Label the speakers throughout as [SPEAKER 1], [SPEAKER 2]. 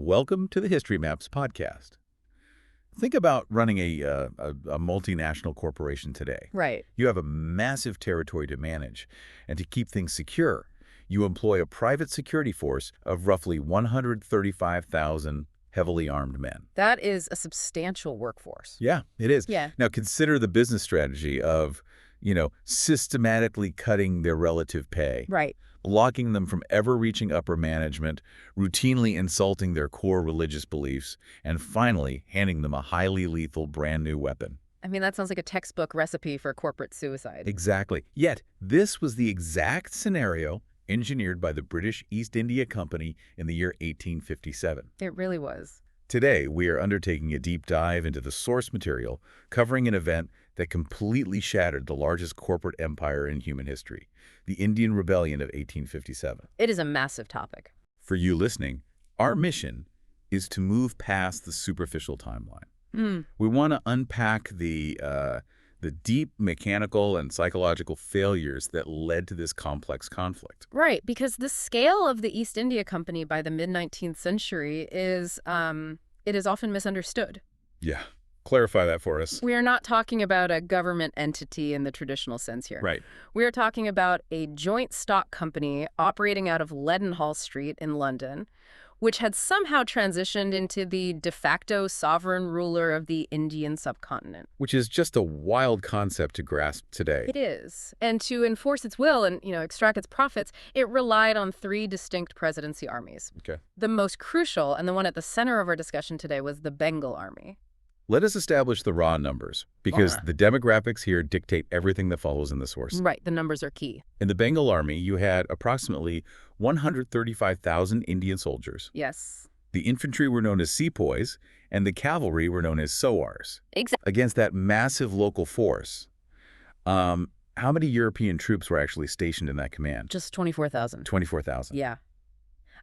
[SPEAKER 1] Welcome to the History Maps podcast. Think about running a multinational corporation today.
[SPEAKER 2] Right.
[SPEAKER 1] You have a massive territory to manage, and to keep things secure, you employ a private security force of roughly 135,000 heavily armed men.
[SPEAKER 2] That is a substantial workforce.
[SPEAKER 1] Yeah, it is.
[SPEAKER 2] Yeah.
[SPEAKER 1] Now consider the business strategy of, systematically cutting their relative pay.
[SPEAKER 2] Right.
[SPEAKER 1] Blocking them from ever reaching upper management, routinely insulting their core religious beliefs, and finally handing them a highly lethal brand new weapon.
[SPEAKER 2] I mean, that sounds like a textbook recipe for corporate suicide.
[SPEAKER 1] Exactly. Yet, this was the exact scenario engineered by the British East India Company in the year 1857.
[SPEAKER 2] It really was.
[SPEAKER 1] Today, we are undertaking a deep dive into the source material, covering an event that completely shattered the largest corporate empire in human history, the Indian Rebellion of 1857.
[SPEAKER 2] It is a massive topic.
[SPEAKER 1] For you listening, our mission is to move past the superficial timeline. We want to unpack the deep mechanical and psychological failures that led to this complex conflict.
[SPEAKER 2] Right, because the scale of the East India Company by the mid-19th century is often misunderstood.
[SPEAKER 1] Yeah. Clarify that for us.
[SPEAKER 2] We are not talking about a government entity in the traditional sense here.
[SPEAKER 1] Right.
[SPEAKER 2] We are talking about a joint stock company operating out of Leadenhall Street in London, which had somehow transitioned into the de facto sovereign ruler of the Indian subcontinent.
[SPEAKER 1] Which is just a wild concept to grasp today.
[SPEAKER 2] It is. And to enforce its will and, extract its profits, it relied on three distinct presidency armies.
[SPEAKER 1] Okay.
[SPEAKER 2] The most crucial, and the one at the center of our discussion today, was the Bengal Army.
[SPEAKER 1] Let us establish the raw numbers, because the demographics here dictate everything that follows in the source.
[SPEAKER 2] Right, the numbers are key.
[SPEAKER 1] In the Bengal Army, you had approximately 135,000 Indian soldiers.
[SPEAKER 2] Yes.
[SPEAKER 1] The infantry were known as sepoys, and the cavalry were known as sowars.
[SPEAKER 2] Exactly.
[SPEAKER 1] Against that massive local force, how many European troops were actually stationed in that command?
[SPEAKER 2] Just 24,000.
[SPEAKER 1] 24,000.
[SPEAKER 2] Yeah.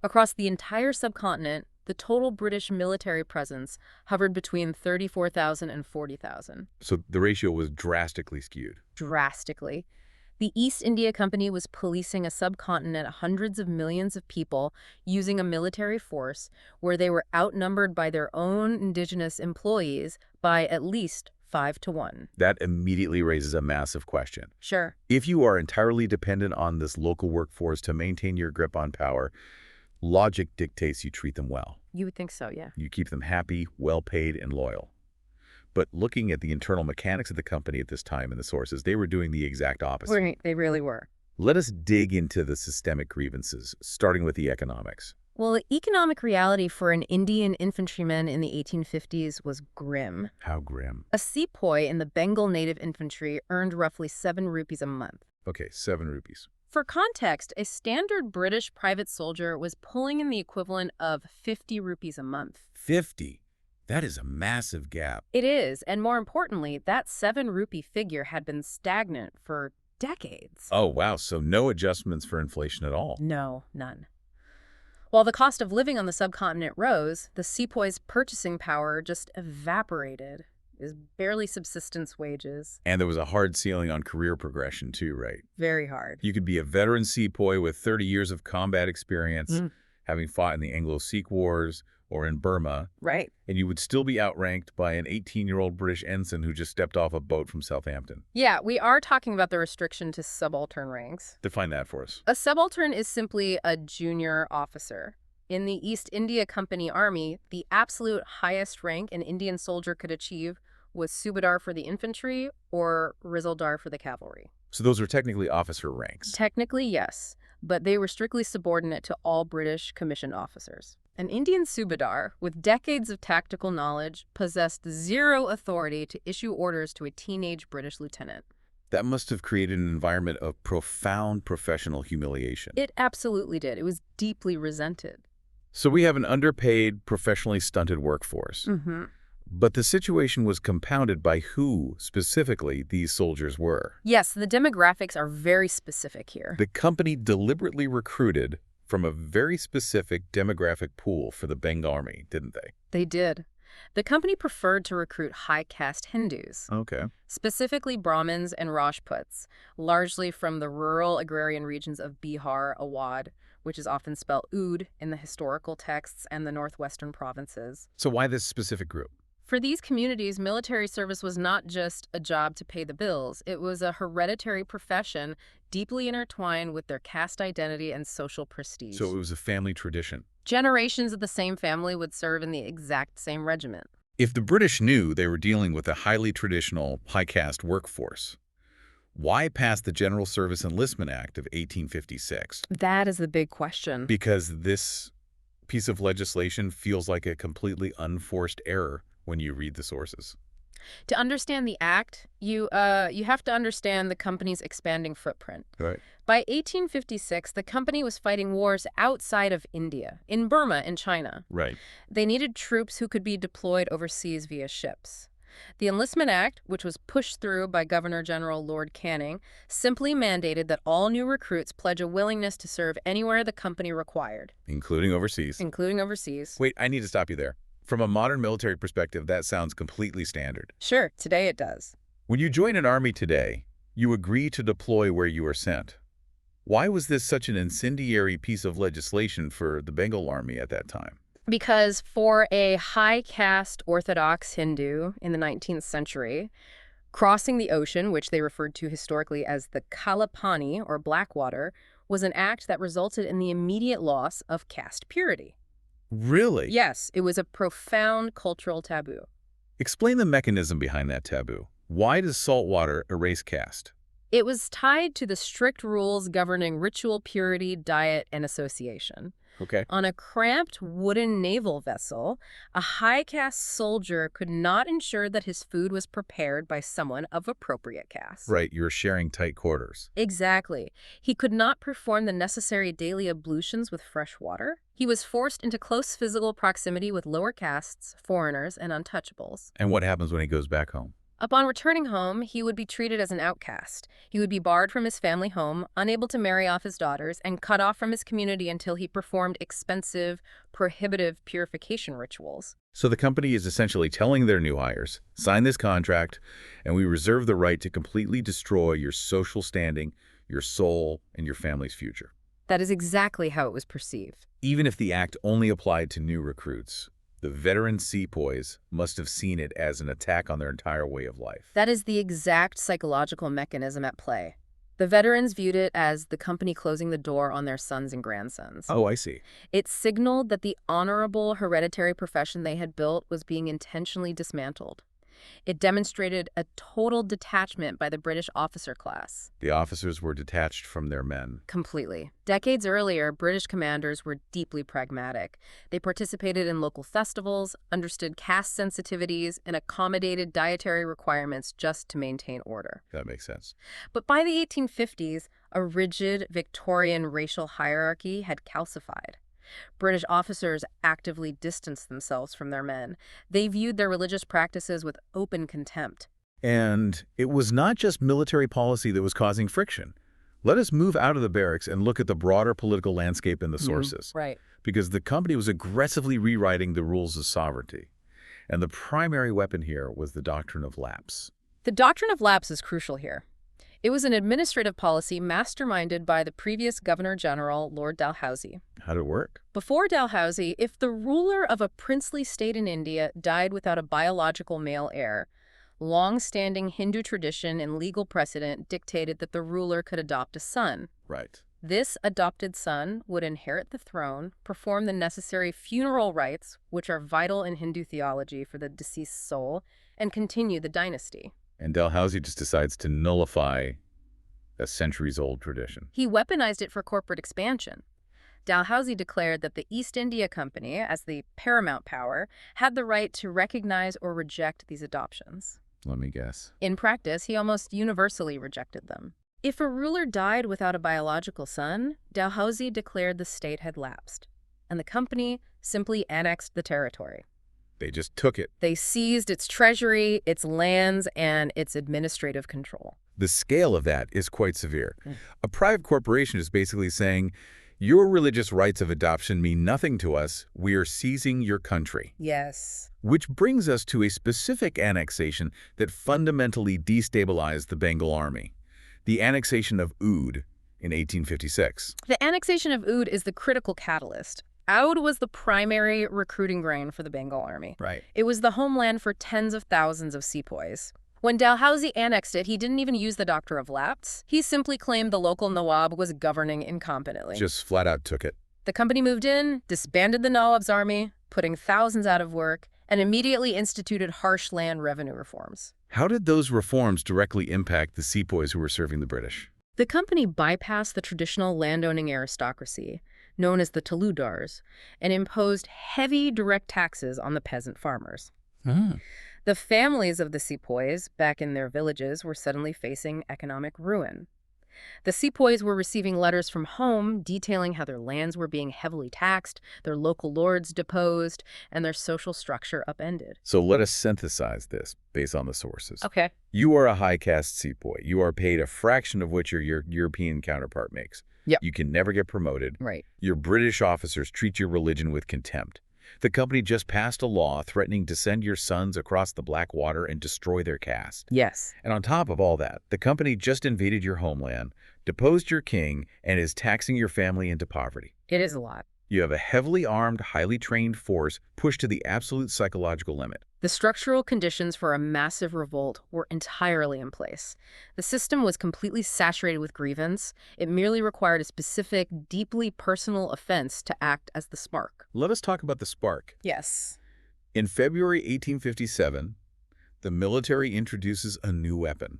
[SPEAKER 2] Across the entire subcontinent, the total British military presence hovered between 34,000 and 40,000.
[SPEAKER 1] So the ratio was drastically skewed.
[SPEAKER 2] Drastically. The East India Company was policing a subcontinent of hundreds of millions of people using a military force where they were outnumbered by their own indigenous employees by at least 5 to 1.
[SPEAKER 1] That immediately raises a massive question.
[SPEAKER 2] Sure.
[SPEAKER 1] If you are entirely dependent on this local workforce to maintain your grip on power, logic dictates you treat them well.
[SPEAKER 2] You would think so, yeah.
[SPEAKER 1] You keep them happy, well-paid, and loyal. But looking at the internal mechanics of the company at this time in the sources, they were doing the exact opposite.
[SPEAKER 2] Right, they really were.
[SPEAKER 1] Let us dig into the systemic grievances, starting with the economics.
[SPEAKER 2] Well, the economic reality for an Indian infantryman in the 1850s was grim.
[SPEAKER 1] How grim?
[SPEAKER 2] A sepoy in the Bengal native infantry earned roughly 7 rupees a month.
[SPEAKER 1] Okay, 7 rupees.
[SPEAKER 2] For context, a standard British private soldier was pulling in the equivalent of 50 rupees a month.
[SPEAKER 1] 50? That is a massive gap.
[SPEAKER 2] It is, and more importantly, that 7 rupee figure had been stagnant for decades.
[SPEAKER 1] Oh, wow, so no adjustments for inflation at all.
[SPEAKER 2] No, none. While the cost of living on the subcontinent rose, the sepoy's purchasing power just evaporated. It was barely subsistence wages.
[SPEAKER 1] And there was a hard ceiling on career progression too, right?
[SPEAKER 2] Very hard.
[SPEAKER 1] You could be a veteran sepoy with 30 years of combat experience, having fought in the Anglo-Sikh Wars or in Burma.
[SPEAKER 2] Right.
[SPEAKER 1] And you would still be outranked by an 18-year-old British ensign who just stepped off a boat from Southampton.
[SPEAKER 2] Yeah, we are talking about the restriction to subaltern ranks.
[SPEAKER 1] Define that for us.
[SPEAKER 2] A subaltern is simply a junior officer. In the East India Company Army, the absolute highest rank an Indian soldier could achieve was Subadar for the infantry or Rizaldar for the cavalry.
[SPEAKER 1] So those are technically officer ranks.
[SPEAKER 2] Technically, yes, but they were strictly subordinate to all British commissioned officers. An Indian Subadar, with decades of tactical knowledge, possessed zero authority to issue orders to a teenage British lieutenant.
[SPEAKER 1] That must have created an environment of profound professional humiliation.
[SPEAKER 2] It absolutely did. It was deeply resented.
[SPEAKER 1] So we have an underpaid, professionally stunted workforce. But the situation was compounded by who, specifically, these soldiers were.
[SPEAKER 2] Yes, the demographics are very specific here.
[SPEAKER 1] The company deliberately recruited from a very specific demographic pool for the Bengal Army, didn't they?
[SPEAKER 2] They did. The company preferred to recruit high-caste Hindus,
[SPEAKER 1] Okay.
[SPEAKER 2] specifically Brahmins and Rajputs, largely from the rural agrarian regions of Bihar, Awadh, which is often spelled Ood in the historical texts and the northwestern provinces.
[SPEAKER 1] So why this specific group?
[SPEAKER 2] For these communities, military service was not just a job to pay the bills. It was a hereditary profession deeply intertwined with their caste identity and social prestige.
[SPEAKER 1] So it was a family tradition.
[SPEAKER 2] Generations of the same family would serve in the exact same regiment.
[SPEAKER 1] If the British knew they were dealing with a highly traditional, high-caste workforce, why pass the General Service Enlistment Act of 1856?
[SPEAKER 2] That is the big question.
[SPEAKER 1] Because this piece of legislation feels like a completely unforced error when you read the sources.
[SPEAKER 2] To understand the act, you have to understand the company's expanding footprint.
[SPEAKER 1] Right.
[SPEAKER 2] By 1856, the company was fighting wars outside of India, in Burma and China.
[SPEAKER 1] Right.
[SPEAKER 2] They needed troops who could be deployed overseas via ships. The Enlistment Act, which was pushed through by Governor-General Lord Canning, simply mandated that all new recruits pledge a willingness to serve anywhere the company required.
[SPEAKER 1] Including overseas.
[SPEAKER 2] Including overseas.
[SPEAKER 1] Wait, I need to stop you there. From a modern military perspective, that sounds completely standard.
[SPEAKER 2] Sure, today it does.
[SPEAKER 1] When you join an army today, you agree to deploy where you are sent. Why was this such an incendiary piece of legislation for the Bengal Army at that time?
[SPEAKER 2] Because for a high-caste Orthodox Hindu in the 19th century, crossing the ocean, which they referred to historically as the Kalapani, or Blackwater, was an act that resulted in the immediate loss of caste purity.
[SPEAKER 1] Really?
[SPEAKER 2] Yes, it was a profound cultural taboo.
[SPEAKER 1] Explain the mechanism behind that taboo. Why does salt water erase caste?
[SPEAKER 2] It was tied to the strict rules governing ritual purity, diet, and association.
[SPEAKER 1] Okay.
[SPEAKER 2] On a cramped wooden naval vessel, a high-caste soldier could not ensure that his food was prepared by someone of appropriate caste.
[SPEAKER 1] Right, you're sharing tight quarters.
[SPEAKER 2] Exactly. He could not perform the necessary daily ablutions with fresh water. He was forced into close physical proximity with lower castes, foreigners, and untouchables.
[SPEAKER 1] And what happens when he goes back home?
[SPEAKER 2] Upon returning home, he would be treated as an outcast. He would be barred from his family home, unable to marry off his daughters, and cut off from his community until he performed expensive, prohibitive purification rituals.
[SPEAKER 1] So the company is essentially telling their new hires, sign this contract, and we reserve the right to completely destroy your social standing, your soul, and your family's future.
[SPEAKER 2] That is exactly how it was perceived.
[SPEAKER 1] Even if the act only applied to new recruits, the veteran sepoys must have seen it as an attack on their entire way of life.
[SPEAKER 2] That is the exact psychological mechanism at play. The veterans viewed it as the company closing the door on their sons and grandsons.
[SPEAKER 1] Oh, I see.
[SPEAKER 2] It signaled that the honorable hereditary profession they had built was being intentionally dismantled. It demonstrated a total detachment by the British officer class.
[SPEAKER 1] The officers were detached from their men.
[SPEAKER 2] Completely. Decades earlier, British commanders were deeply pragmatic. They participated in local festivals, understood caste sensitivities, and accommodated dietary requirements just to maintain order.
[SPEAKER 1] That makes sense.
[SPEAKER 2] But by the 1850s, a rigid Victorian racial hierarchy had calcified. British officers actively distanced themselves from their men. They viewed their religious practices with open contempt.
[SPEAKER 1] And it was not just military policy that was causing friction. Let us move out of the barracks and look at the broader political landscape in the sources.
[SPEAKER 2] Right.
[SPEAKER 1] Because the company was aggressively rewriting the rules of sovereignty. And the primary weapon here was the doctrine of lapse.
[SPEAKER 2] The doctrine of lapse is crucial here. It was an administrative policy masterminded by the previous Governor-General, Lord Dalhousie.
[SPEAKER 1] How did it work?
[SPEAKER 2] Before Dalhousie, if the ruler of a princely state in India died without a biological male heir, long-standing Hindu tradition and legal precedent dictated that the ruler could adopt a son.
[SPEAKER 1] Right.
[SPEAKER 2] This adopted son would inherit the throne, perform the necessary funeral rites, which are vital in Hindu theology for the deceased soul, and continue the dynasty.
[SPEAKER 1] And Dalhousie just decides to nullify a centuries-old tradition.
[SPEAKER 2] He weaponized it for corporate expansion. Dalhousie declared that the East India Company, as the paramount power, had the right to recognize or reject these adoptions.
[SPEAKER 1] Let me guess.
[SPEAKER 2] In practice, he almost universally rejected them. If a ruler died without a biological son, Dalhousie declared the state had lapsed, and the company simply annexed the territory.
[SPEAKER 1] They just took it.
[SPEAKER 2] They seized its treasury, its lands, and its administrative control.
[SPEAKER 1] The scale of that is quite severe. A private corporation is basically saying, your religious rights of adoption mean nothing to us. We are seizing your country.
[SPEAKER 2] Yes.
[SPEAKER 1] Which brings us to a specific annexation that fundamentally destabilized the Bengal army. The annexation of Oud in 1856.
[SPEAKER 2] The annexation of Oud is the critical catalyst. Oud was the primary recruiting ground for the Bengal army.
[SPEAKER 1] Right.
[SPEAKER 2] It was the homeland for tens of thousands of sepoys. When Dalhousie annexed it, he didn't even use the doctrine of lapse. He simply claimed the local Nawab was governing incompetently.
[SPEAKER 1] Just flat out took it.
[SPEAKER 2] The company moved in, disbanded the Nawab's army, putting thousands out of work, and immediately instituted harsh land revenue reforms.
[SPEAKER 1] How did those reforms directly impact the sepoys who were serving the British?
[SPEAKER 2] The company bypassed the traditional landowning aristocracy, known as the Taludars, and imposed heavy direct taxes on the peasant farmers. The families of the sepoys back in their villages were suddenly facing economic ruin. The sepoys were receiving letters from home detailing how their lands were being heavily taxed, their local lords deposed, and their social structure upended.
[SPEAKER 1] So let us synthesize this based on the sources.
[SPEAKER 2] Okay.
[SPEAKER 1] You are a high-caste sepoy. You are paid a fraction of what your European counterpart makes.
[SPEAKER 2] Yep.
[SPEAKER 1] You can never get promoted.
[SPEAKER 2] Right.
[SPEAKER 1] Your British officers treat your religion with contempt. The company just passed a law threatening to send your sons across the Black Water and destroy their caste.
[SPEAKER 2] Yes.
[SPEAKER 1] And on top of all that, the company just invaded your homeland, deposed your king, and is taxing your family into poverty.
[SPEAKER 2] It is a lot.
[SPEAKER 1] You have a heavily armed, highly trained force pushed to the absolute psychological limit.
[SPEAKER 2] The structural conditions for a massive revolt were entirely in place. The system was completely saturated with grievance. It merely required a specific, deeply personal offense to act as the spark.
[SPEAKER 1] Let us talk about the spark.
[SPEAKER 2] Yes.
[SPEAKER 1] In February 1857, the military introduces a new weapon,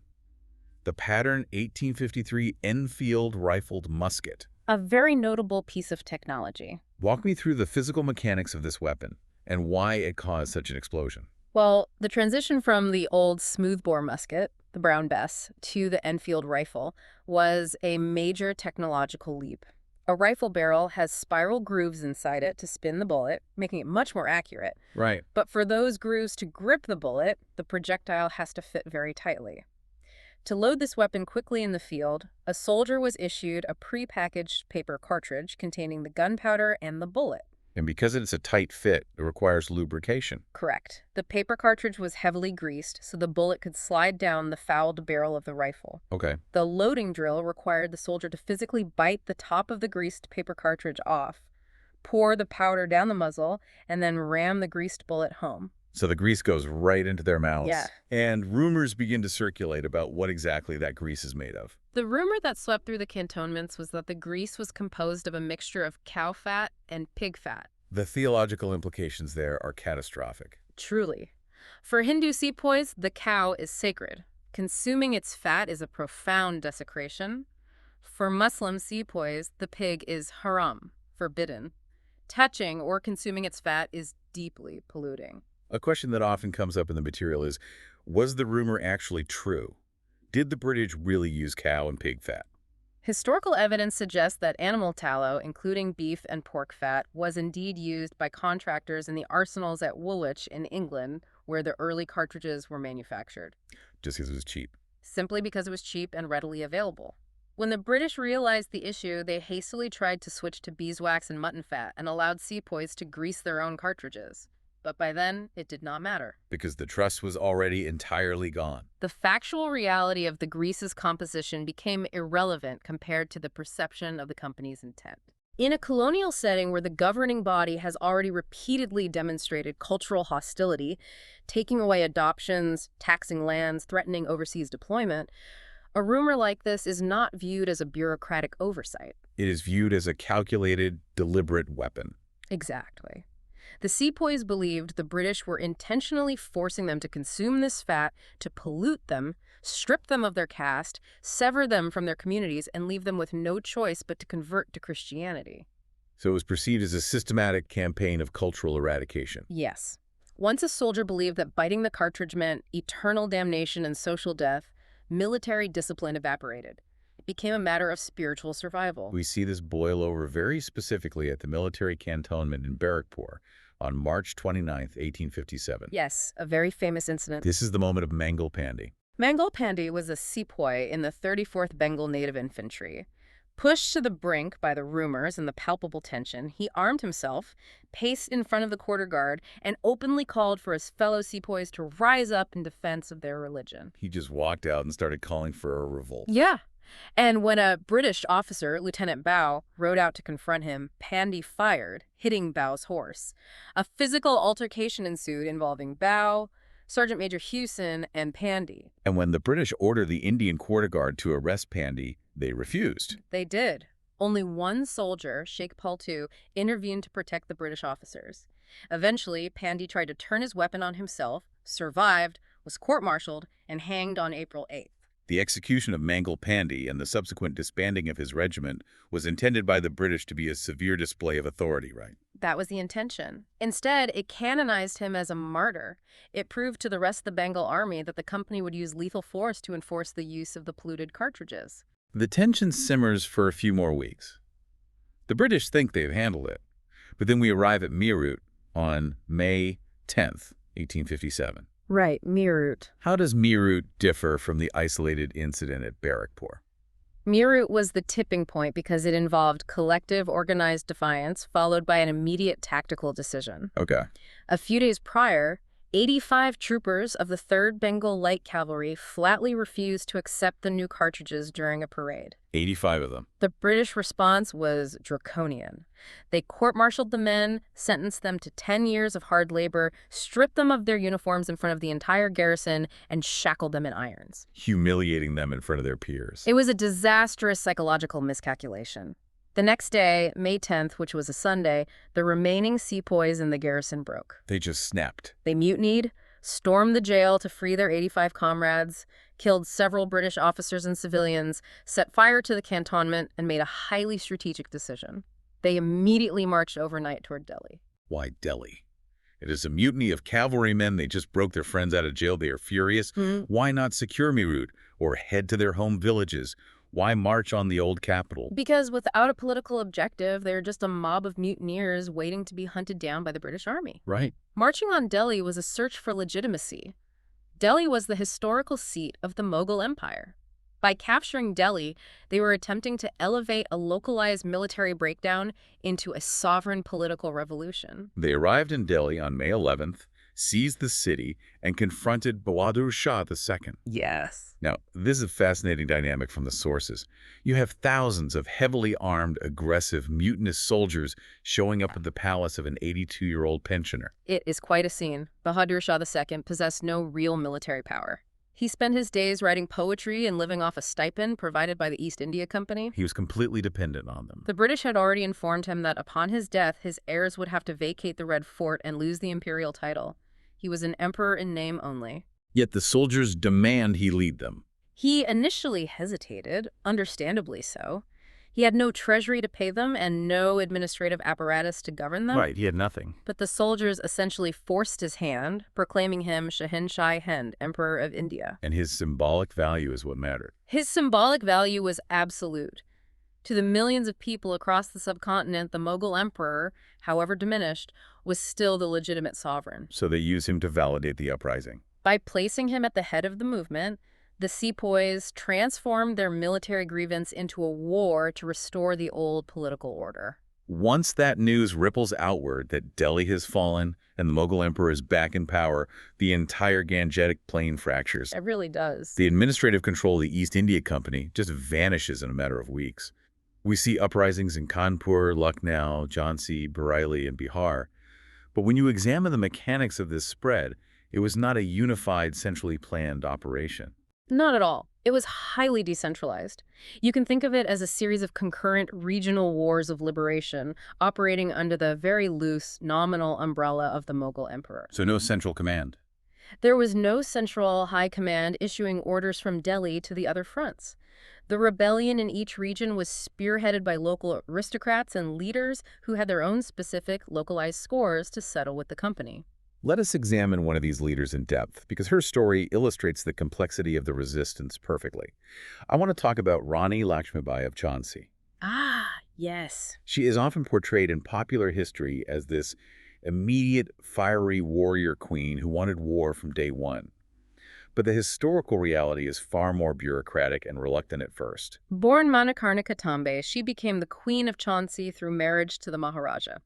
[SPEAKER 1] the pattern 1853 Enfield rifled musket.
[SPEAKER 2] A very notable piece of technology.
[SPEAKER 1] Walk me through the physical mechanics of this weapon and why it caused such an explosion.
[SPEAKER 2] Well, the transition from the old smoothbore musket, the Brown Bess, to the Enfield rifle was a major technological leap. A rifle barrel has spiral grooves inside it to spin the bullet, making it much more accurate.
[SPEAKER 1] Right.
[SPEAKER 2] But for those grooves to grip the bullet, the projectile has to fit very tightly. To load this weapon quickly in the field, a soldier was issued a pre-packaged paper cartridge containing the gunpowder and the bullet.
[SPEAKER 1] And because it's a tight fit, it requires lubrication.
[SPEAKER 2] Correct. The paper cartridge was heavily greased, so the bullet could slide down the fouled barrel of the rifle.
[SPEAKER 1] Okay.
[SPEAKER 2] The loading drill required the soldier to physically bite the top of the greased paper cartridge off, pour the powder down the muzzle, and then ram the greased bullet home.
[SPEAKER 1] So the grease goes right into their mouths.
[SPEAKER 2] Yeah.
[SPEAKER 1] And rumors begin to circulate about what exactly that grease is made of.
[SPEAKER 2] The rumor that swept through the cantonments was that the grease was composed of a mixture of cow fat and pig fat.
[SPEAKER 1] The theological implications there are catastrophic.
[SPEAKER 2] Truly. For Hindu sepoys, the cow is sacred. Consuming its fat is a profound desecration. For Muslim sepoys, the pig is haram, forbidden. Touching or consuming its fat is deeply polluting.
[SPEAKER 1] A question that often comes up in the material is, was the rumor actually true? Did the British really use cow and pig fat?
[SPEAKER 2] Historical evidence suggests that animal tallow, including beef and pork fat, was indeed used by contractors in the arsenals at Woolwich in England, where the early cartridges were manufactured.
[SPEAKER 1] Just because it was cheap.
[SPEAKER 2] Simply because it was cheap and readily available. When the British realized the issue, they hastily tried to switch to beeswax and mutton fat and allowed sepoys to grease their own cartridges. But by then, it did not matter.
[SPEAKER 1] Because the trust was already entirely gone.
[SPEAKER 2] The factual reality of the grease's composition became irrelevant compared to the perception of the company's intent. In a colonial setting where the governing body has already repeatedly demonstrated cultural hostility, taking away adoptions, taxing lands, threatening overseas deployment, a rumor like this is not viewed as a bureaucratic oversight.
[SPEAKER 1] It is viewed as a calculated, deliberate weapon.
[SPEAKER 2] Exactly. The sepoys believed the British were intentionally forcing them to consume this fat, to pollute them, strip them of their caste, sever them from their communities, and leave them with no choice but to convert to Christianity.
[SPEAKER 1] So it was perceived as a systematic campaign of cultural eradication.
[SPEAKER 2] Yes. Once a soldier believed that biting the cartridge meant eternal damnation and social death, military discipline evaporated. It became a matter of spiritual survival.
[SPEAKER 1] We see this boil over very specifically at the military cantonment in Barrackpore on March 29, 1857.
[SPEAKER 2] Yes, a very famous incident.
[SPEAKER 1] This is the moment of Mangal Pandey.
[SPEAKER 2] Mangal Pandey was a sepoy in the 34th Bengal Native Infantry. Pushed to the brink by the rumors and the palpable tension, he armed himself, paced in front of the quarter guard, and openly called for his fellow sepoys to rise up in defense of their religion.
[SPEAKER 1] He just walked out and started calling for a revolt.
[SPEAKER 2] Yeah. And when a British officer, Lieutenant Bao, rode out to confront him, Pandy fired, hitting Bao's horse. A physical altercation ensued involving Bao, Sergeant Major Hewson, and Pandy.
[SPEAKER 1] And when the British ordered the Indian quarter guard to arrest Pandy, they refused.
[SPEAKER 2] They did. Only one soldier, Sheikh Paltu, intervened to protect the British officers. Eventually, Pandy tried to turn his weapon on himself, survived, was court-martialed, and hanged on April 8th.
[SPEAKER 1] The execution of Mangal Pandy and the subsequent disbanding of his regiment was intended by the British to be a severe display of authority, right?
[SPEAKER 2] That was the intention. Instead, it canonized him as a martyr. It proved to the rest of the Bengal army that the company would use lethal force to enforce the use of the polluted cartridges.
[SPEAKER 1] The tension simmers for a few more weeks. The British think they've handled it, but then we arrive at Meerut on May 10th, 1857.
[SPEAKER 2] Right, Meerut.
[SPEAKER 1] How does Meerut differ from the isolated incident at Barrackpore?
[SPEAKER 2] Meerut was the tipping point because it involved collective organized defiance followed by an immediate tactical decision.
[SPEAKER 1] Okay.
[SPEAKER 2] A few days prior, 85 troopers of the 3rd Bengal Light Cavalry flatly refused to accept the new cartridges during a parade.
[SPEAKER 1] 85 of them.
[SPEAKER 2] The British response was draconian. They court-martialed the men, sentenced them to 10 years of hard labor, stripped them of their uniforms in front of the entire garrison, and shackled them in irons.
[SPEAKER 1] Humiliating them in front of their peers.
[SPEAKER 2] It was a disastrous psychological miscalculation. The next day, May 10th, which was a Sunday, the remaining sepoys in the garrison broke.
[SPEAKER 1] They just snapped.
[SPEAKER 2] They mutinied, stormed the jail to free their 85 comrades, killed several British officers and civilians, set fire to the cantonment, and made a highly strategic decision. They immediately marched overnight toward Delhi.
[SPEAKER 1] Why Delhi? It is a mutiny of cavalrymen. They just broke their friends out of jail. They are furious. Why not secure Meerut or head to their home villages? Why march on the old capital?
[SPEAKER 2] Because without a political objective, they're just a mob of mutineers waiting to be hunted down by the British Army.
[SPEAKER 1] Right.
[SPEAKER 2] Marching on Delhi was a search for legitimacy. Delhi was the historical seat of the Mughal Empire. By capturing Delhi, they were attempting to elevate a localized military breakdown into a sovereign political revolution.
[SPEAKER 1] They arrived in Delhi on May 11th, seized the city, and confronted Bahadur Shah II.
[SPEAKER 2] Yes.
[SPEAKER 1] Now, this is a fascinating dynamic from the sources. You have thousands of heavily armed, aggressive, mutinous soldiers showing up at the palace of an 82-year-old pensioner.
[SPEAKER 2] It is quite a scene. Bahadur Shah II possessed no real military power. He spent his days writing poetry and living off a stipend provided by the East India Company.
[SPEAKER 1] He was completely dependent on them.
[SPEAKER 2] The British had already informed him that upon his death, his heirs would have to vacate the Red Fort and lose the imperial title. He was an emperor in name only.
[SPEAKER 1] Yet the soldiers demand he lead them.
[SPEAKER 2] He initially hesitated, understandably so. He had no treasury to pay them and no administrative apparatus to govern them.
[SPEAKER 1] Right, he had nothing.
[SPEAKER 2] But the soldiers essentially forced his hand, proclaiming him Shahinshai Hind, Emperor of India.
[SPEAKER 1] And his symbolic value is what mattered.
[SPEAKER 2] His symbolic value was absolute. To the millions of people across the subcontinent, the Mughal emperor, however diminished, was still the legitimate sovereign.
[SPEAKER 1] So they use him to validate the uprising.
[SPEAKER 2] By placing him at the head of the movement, the sepoys transformed their military grievance into a war to restore the old political order.
[SPEAKER 1] Once that news ripples outward that Delhi has fallen and the Mughal emperor is back in power, the entire Gangetic Plain fractures.
[SPEAKER 2] It really does.
[SPEAKER 1] The administrative control of the East India Company just vanishes in a matter of weeks. We see uprisings in Kanpur, Lucknow, Jhansi, Bareilly, and Bihar. But when you examine the mechanics of this spread, it was not a unified, centrally planned operation.
[SPEAKER 2] Not at all. It was highly decentralized. You can think of it as a series of concurrent regional wars of liberation operating under the very loose, nominal umbrella of the Mughal emperor.
[SPEAKER 1] So no central command.
[SPEAKER 2] There was no central high command issuing orders from Delhi to the other fronts. The rebellion in each region was spearheaded by local aristocrats and leaders who had their own specific, localized scores to settle with the company.
[SPEAKER 1] Let us examine one of these leaders in depth, because her story illustrates the complexity of the resistance perfectly. I want to talk about Rani Lakshmibai of Jhansi.
[SPEAKER 2] Ah, yes.
[SPEAKER 1] She is often portrayed in popular history as this immediate, fiery warrior queen who wanted war from day one. But the historical reality is far more bureaucratic and reluctant at first.
[SPEAKER 2] Born Manikarnika Tambe, she became the queen of Jhansi through marriage to the Maharaja.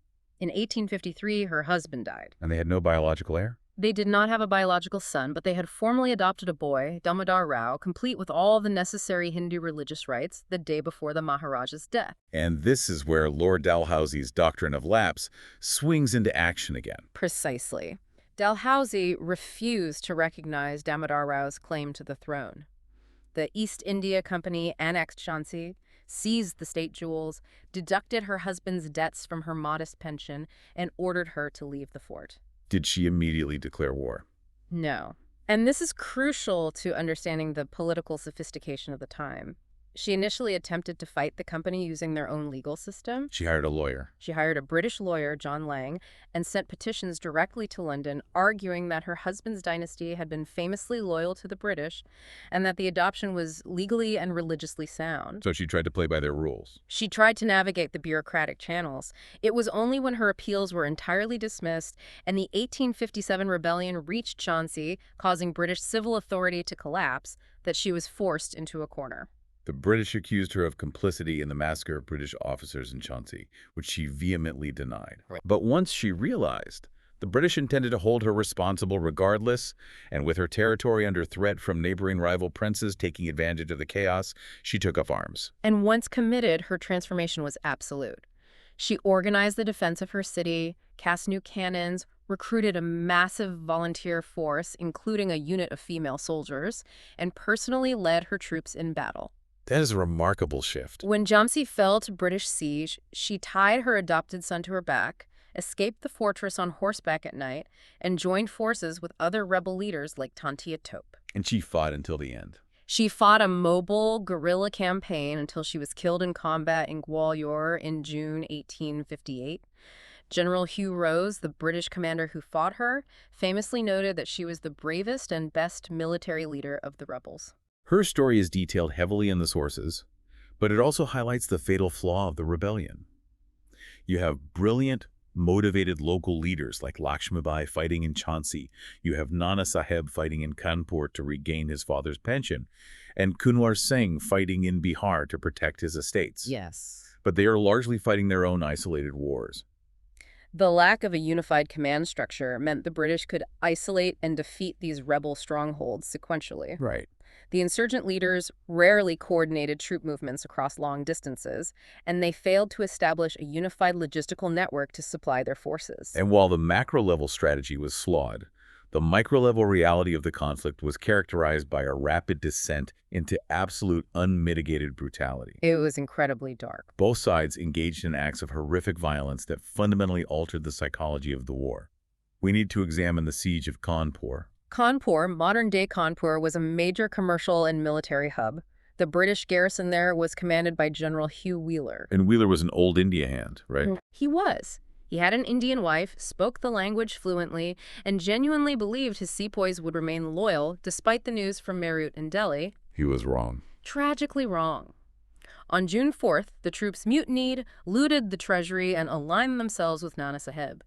[SPEAKER 2] In 1853, her husband died.
[SPEAKER 1] And they had no biological heir?
[SPEAKER 2] They did not have a biological son, but they had formally adopted a boy, Damodar Rao, complete with all the necessary Hindu religious rites the day before the Maharaja's death.
[SPEAKER 1] And this is where Lord Dalhousie's doctrine of lapse swings into action again.
[SPEAKER 2] Precisely. Dalhousie refused to recognize Damodar Rao's claim to the throne. The East India Company annexed Jhansi, seized the state jewels, deducted her husband's debts from her modest pension, and ordered her to leave the fort.
[SPEAKER 1] Did she immediately declare war?
[SPEAKER 2] No. And this is crucial to understanding the political sophistication of the time. She initially attempted to fight the company using their own legal system.
[SPEAKER 1] She hired a lawyer.
[SPEAKER 2] She hired a British lawyer, John Lang, and sent petitions directly to London arguing that her husband's dynasty had been famously loyal to the British and that the adoption was legally and religiously sound.
[SPEAKER 1] So she tried to play by their rules.
[SPEAKER 2] She tried to navigate the bureaucratic channels. It was only when her appeals were entirely dismissed and the 1857 rebellion reached Jhansi, causing British civil authority to collapse, that she was forced into a corner.
[SPEAKER 1] The British accused her of complicity in the massacre of British officers in Jhansi, which she vehemently denied.
[SPEAKER 2] Right.
[SPEAKER 1] But once she realized the British intended to hold her responsible regardless, and with her territory under threat from neighboring rival princes taking advantage of the chaos, she took up arms.
[SPEAKER 2] And once committed, her transformation was absolute. She organized the defense of her city, cast new cannons, recruited a massive volunteer force, including a unit of female soldiers, and personally led her troops in battle.
[SPEAKER 1] That is a remarkable shift.
[SPEAKER 2] When Jhansi fell to British siege, she tied her adopted son to her back, escaped the fortress on horseback at night, and joined forces with other rebel leaders like Tantia Tope.
[SPEAKER 1] And she fought until the end.
[SPEAKER 2] She fought a mobile guerrilla campaign until she was killed in combat in Gwalior in June 1858. General Hugh Rose, the British commander who fought her, famously noted that she was the bravest and best military leader of the rebels.
[SPEAKER 1] Her story is detailed heavily in the sources, but it also highlights the fatal flaw of the rebellion. You have brilliant, motivated local leaders like Lakshmibai fighting in Jhansi. You have Nana Saheb fighting in Kanpur to regain his father's pension, and Kunwar Singh fighting in Bihar to protect his estates.
[SPEAKER 2] Yes.
[SPEAKER 1] But they are largely fighting their own isolated wars.
[SPEAKER 2] The lack of a unified command structure meant the British could isolate and defeat these rebel strongholds sequentially.
[SPEAKER 1] Right.
[SPEAKER 2] The insurgent leaders rarely coordinated troop movements across long distances, and they failed to establish a unified logistical network to supply their forces.
[SPEAKER 1] And while the macro-level strategy was flawed, the micro-level reality of the conflict was characterized by a rapid descent into absolute unmitigated brutality.
[SPEAKER 2] It was incredibly dark.
[SPEAKER 1] Both sides engaged in acts of horrific violence that fundamentally altered the psychology of the war. We need to examine the siege of Kanpur.
[SPEAKER 2] Kanpur, modern-day Kanpur, was a major commercial and military hub. The British garrison there was commanded by General Hugh Wheeler.
[SPEAKER 1] And Wheeler was an old India hand, right?
[SPEAKER 2] He was. He had an Indian wife, spoke the language fluently, and genuinely believed his sepoys would remain loyal despite the news from Meerut and Delhi.
[SPEAKER 1] He was wrong.
[SPEAKER 2] Tragically wrong. On June 4th, the troops mutinied, looted the treasury, and aligned themselves with Nana Saheb.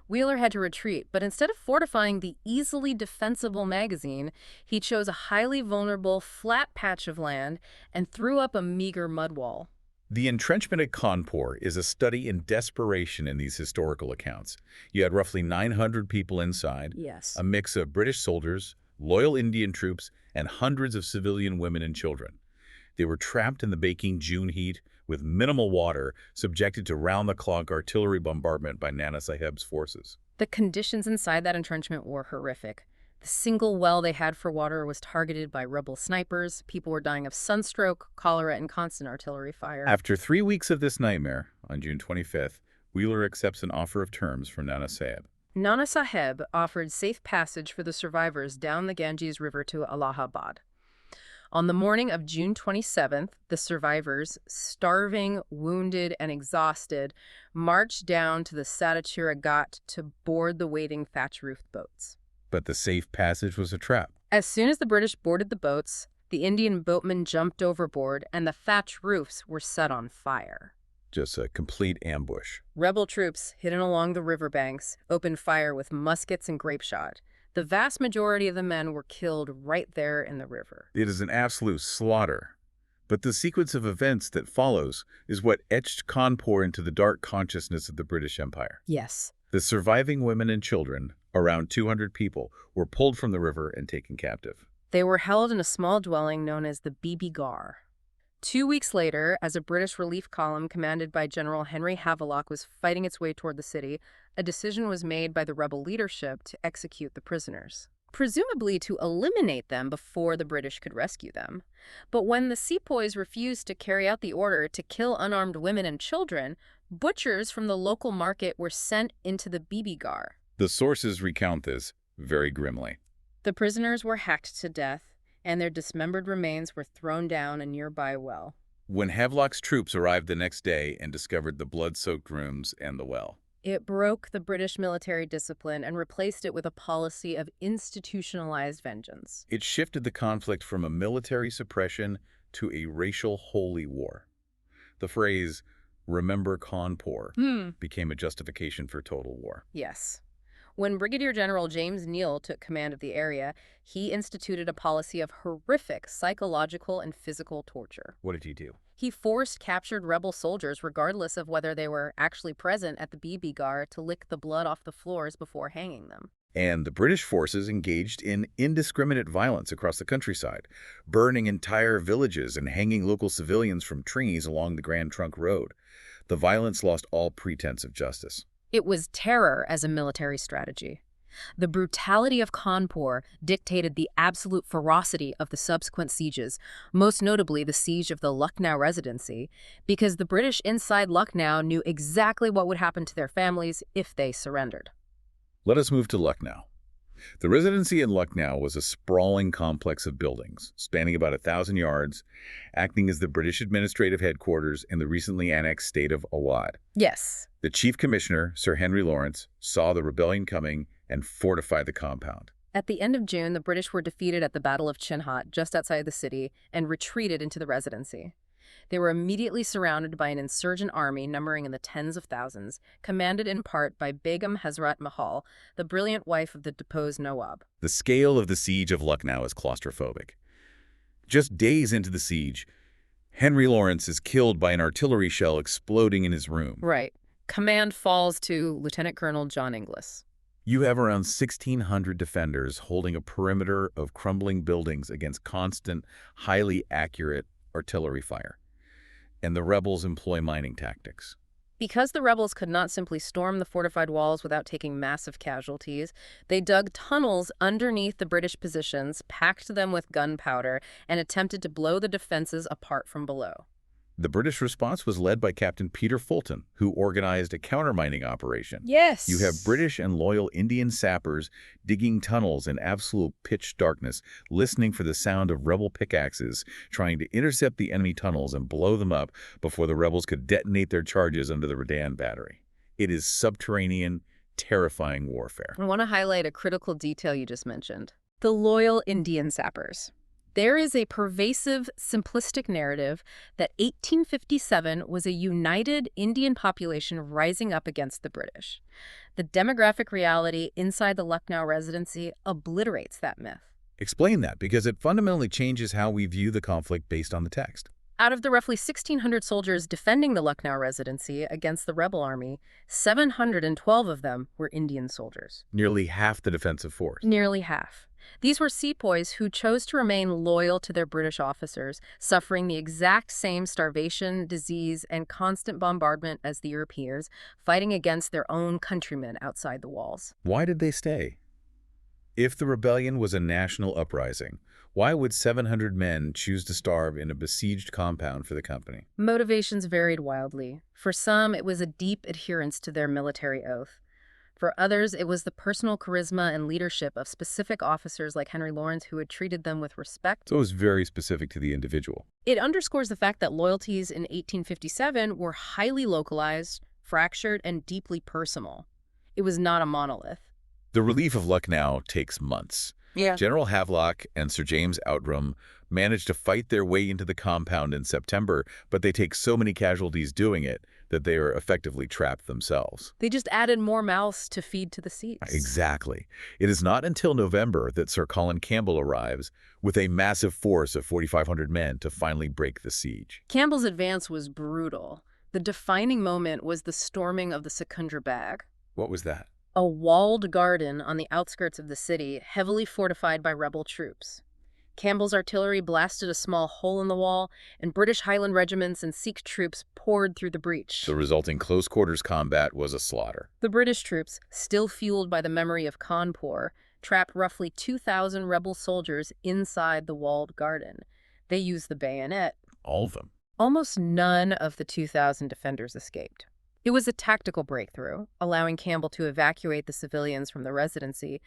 [SPEAKER 2] Wheeler had to retreat, but instead of fortifying the easily defensible magazine, he chose a highly vulnerable, flat patch of land and threw up a meager mud wall.
[SPEAKER 1] The entrenchment at Kanpur is a study in desperation in these historical accounts. You had roughly 900 people inside,
[SPEAKER 2] Yes.
[SPEAKER 1] a mix of British soldiers, loyal Indian troops, and hundreds of civilian women and children. They were trapped in the baking June heat with minimal water, subjected to round-the-clock artillery bombardment by Nana Saheb's forces.
[SPEAKER 2] The conditions inside that entrenchment were horrific. The single well they had for water was targeted by rebel snipers. People were dying of sunstroke, cholera, and constant artillery fire.
[SPEAKER 1] After 3 weeks of this nightmare, on June 25th, Wheeler accepts an offer of terms from Nana Saheb.
[SPEAKER 2] Nana Saheb offered safe passage for the survivors down the Ganges River to Allahabad. On the morning of June 27th, the survivors, starving, wounded, and exhausted, marched down to the Satachura Ghat to board the waiting thatch-roofed boats.
[SPEAKER 1] But the safe passage was a trap.
[SPEAKER 2] As soon as the British boarded the boats, the Indian boatmen jumped overboard and the thatch roofs were set on fire.
[SPEAKER 1] Just a complete ambush.
[SPEAKER 2] Rebel troops, hidden along the riverbanks, opened fire with muskets and grape shot. The vast majority of the men were killed right there in the river.
[SPEAKER 1] It is an absolute slaughter. But the sequence of events that follows is what etched Kanpur into the dark consciousness of the British Empire.
[SPEAKER 2] Yes.
[SPEAKER 1] The surviving women and children, Around 200 people were pulled from the river and taken captive.
[SPEAKER 2] They were held in a small dwelling known as the Bibi Gar. 2 weeks later, as a British relief column commanded by General Henry Havelock was fighting its way toward the city, a decision was made by the rebel leadership to execute the prisoners, presumably to eliminate them before the British could rescue them. But when the sepoys refused to carry out the order to kill unarmed women and children, butchers from the local market were sent into the Bibi Gar.
[SPEAKER 1] The sources recount this very grimly.
[SPEAKER 2] The prisoners were hacked to death, and their dismembered remains were thrown down a nearby well.
[SPEAKER 1] When Havelock's troops arrived the next day and discovered the blood-soaked rooms and the well,
[SPEAKER 2] It broke the British military discipline and replaced it with a policy of institutionalized vengeance.
[SPEAKER 1] it shifted the conflict from a military suppression to a racial holy war. The phrase, "remember Cawnpore," became a justification for total war.
[SPEAKER 2] Yes. When Brigadier General James Neal took command of the area, he instituted a policy of horrific psychological and physical torture.
[SPEAKER 1] What did he do?
[SPEAKER 2] He forced captured rebel soldiers, regardless of whether they were actually present at the Bibi Gar, to lick the blood off the floors before hanging them.
[SPEAKER 1] And the British forces engaged in indiscriminate violence across the countryside, burning entire villages and hanging local civilians from trees along the Grand Trunk Road. The violence lost all pretense of justice.
[SPEAKER 2] It was terror as a military strategy. The brutality of Cawnpore dictated the absolute ferocity of the subsequent sieges, most notably the siege of the Lucknow Residency, because the British inside Lucknow knew exactly what would happen to their families if they surrendered.
[SPEAKER 1] Let us move to Lucknow. The Residency in Lucknow was a sprawling complex of buildings, spanning about 1,000 yards, acting as the British administrative headquarters in the recently annexed state of Awadh.
[SPEAKER 2] Yes.
[SPEAKER 1] The chief commissioner, Sir Henry Lawrence, saw the rebellion coming and fortified the compound.
[SPEAKER 2] At the end of June, the British were defeated at the Battle of Chinhat, just outside the city, and retreated into the Residency. They were immediately surrounded by an insurgent army numbering in the tens of thousands, commanded in part by Begum Hazrat Mahal, the brilliant wife of the deposed Nawab.
[SPEAKER 1] The scale of the siege of Lucknow is claustrophobic. Just days into the siege, Henry Lawrence is killed by an artillery shell exploding in his room.
[SPEAKER 2] Right. Command falls to Lieutenant Colonel John Inglis.
[SPEAKER 1] You have around 1,600 defenders holding a perimeter of crumbling buildings against constant, highly accurate artillery fire. And the rebels employ mining tactics.
[SPEAKER 2] Because the rebels could not simply storm the fortified walls without taking massive casualties, they dug tunnels underneath the British positions, packed them with gunpowder, and attempted to blow the defenses apart from below.
[SPEAKER 1] The British response was led by Captain Peter Fulton, who organized a countermining operation.
[SPEAKER 2] Yes.
[SPEAKER 1] You have British and loyal Indian sappers digging tunnels in absolute pitch darkness, listening for the sound of rebel pickaxes, trying to intercept the enemy tunnels and blow them up before the rebels could detonate their charges under the Redan battery. It is subterranean, terrifying warfare.
[SPEAKER 2] I want to highlight a critical detail you just mentioned. The loyal Indian sappers. There is a pervasive, simplistic narrative that 1857 was a united Indian population rising up against the British. The demographic reality inside the Lucknow Residency obliterates that myth.
[SPEAKER 1] Explain that, because it fundamentally changes how we view the conflict based on the text.
[SPEAKER 2] Out of the roughly 1,600 soldiers defending the Lucknow Residency against the rebel army, 712 of them were Indian soldiers.
[SPEAKER 1] Nearly half the defensive force.
[SPEAKER 2] Nearly half. These were sepoys who chose to remain loyal to their British officers, suffering the exact same starvation, disease, and constant bombardment as the Europeans, fighting against their own countrymen outside the walls.
[SPEAKER 1] Why did they stay? If the rebellion was a national uprising, why would 700 men choose to starve in a besieged compound for the company?
[SPEAKER 2] Motivations varied wildly. For some, it was a deep adherence to their military oath. For others, it was the personal charisma and leadership of specific officers like Henry Lawrence who had treated them with respect.
[SPEAKER 1] So it was very specific to the individual.
[SPEAKER 2] It underscores the fact that loyalties in 1857 were highly localized, fractured, and deeply personal. It was not a monolith.
[SPEAKER 1] The relief of Lucknow takes months.
[SPEAKER 2] Yeah.
[SPEAKER 1] General Havelock and Sir James Outram managed to fight their way into the compound in September, but they take so many casualties doing it that they are effectively trapped themselves.
[SPEAKER 2] They just added more mouths to feed to the siege.
[SPEAKER 1] Exactly. It is not until November that Sir Colin Campbell arrives with a massive force of 4,500 men to finally break the siege.
[SPEAKER 2] Campbell's advance was brutal. The defining moment was the storming of the Secundrabad.
[SPEAKER 1] What was that?
[SPEAKER 2] A walled garden on the outskirts of the city, heavily fortified by rebel troops. Campbell's artillery blasted a small hole in the wall, and British Highland regiments and Sikh troops poured through the breach.
[SPEAKER 1] The resulting close-quarters combat was a slaughter.
[SPEAKER 2] The British troops, still fueled by the memory of Cawnpur, trapped roughly 2,000 rebel soldiers inside the walled garden. They used the bayonet.
[SPEAKER 1] All of them.
[SPEAKER 2] Almost none of the 2,000 defenders escaped. It was a tactical breakthrough, allowing Campbell to evacuate the civilians from the residency,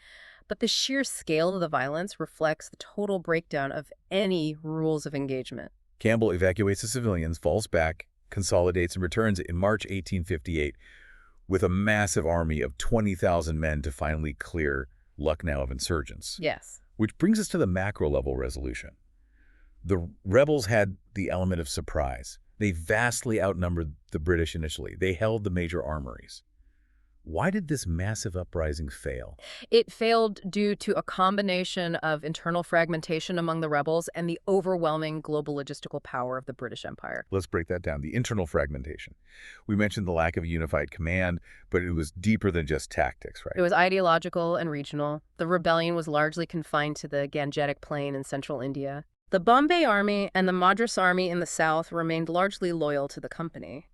[SPEAKER 2] but the sheer scale of the violence reflects the total breakdown of any rules of engagement.
[SPEAKER 1] Campbell evacuates the civilians, falls back, consolidates, and returns in March 1858 with a massive army of 20,000 men to finally clear Lucknow of insurgents.
[SPEAKER 2] Yes.
[SPEAKER 1] Which brings us to the macro-level resolution. The rebels had the element of surprise. They vastly outnumbered the British initially. They held the major armories. Why did this massive uprising fail?
[SPEAKER 2] It failed due to a combination of internal fragmentation among the rebels and the overwhelming global logistical power of the British Empire.
[SPEAKER 1] Let's break that down. The internal fragmentation. We mentioned the lack of a unified command, but it was deeper than just tactics, right?
[SPEAKER 2] It was ideological and regional. The rebellion was largely confined to the Gangetic Plain in central India. The Bombay Army and the Madras Army in the south remained largely loyal to the company.